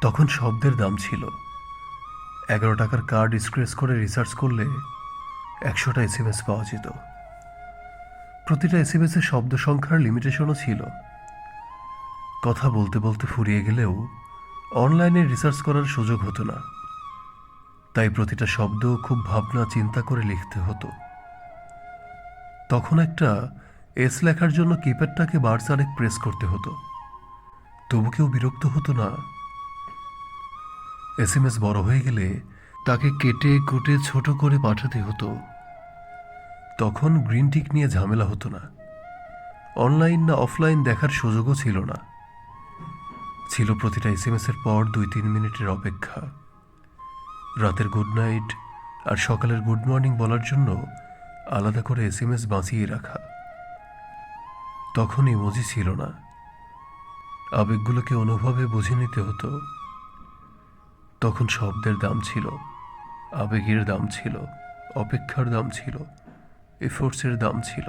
তখন শব্দের দাম ছিল। 11 টাকার কার্ড স্ক্র্যাচ করে রিসার্চ করলে 100টা এসএমএস পাওয়া যেত। প্রতিটা এসএমএসে শব্দ সংখ্যার লিমিটেশনও ছিল। কথা বলতে বলতে ফুরিয়ে গেলেও অনলাইনে রিসার্চ করার সুযোগ হতো না। তাই প্রতিটা শব্দ খুব ভাবনা চিন্তা করে লিখতে হতো। তখন একটা এস লেখার জন্য কিপ্যাডটাকে বার চারেক প্রেস করতে হতো। তবু কেউ বিরক্ত হতো না। এসএমএস বড় হয়ে গেলে তাকে কেটে কুটে ছোট করে পাঠাতে হতো। তখন গ্রিন টিক নিয়ে ঝামেলা হতো না। অনলাইন না অফলাইন দেখার সুযোগও ছিল না। ছিল প্রতিটা এসএমএসের পর 2-3 মিনিটের অপেক্ষা। রাতের গুড নাইট আর সকালের গুড মর্নিং বলার জন্য আলাদা করে এসএমএস বাঁচিয়ে রাখা। তখন ইমোজি ছিল না। আবেগগুলোকে অনুভবে বুঝে নিতে হতো। তখন শব্দের দাম ছিল, আবেগের দাম ছিল, অপেক্ষার দাম ছিল, এফোর্টসের দাম ছিল।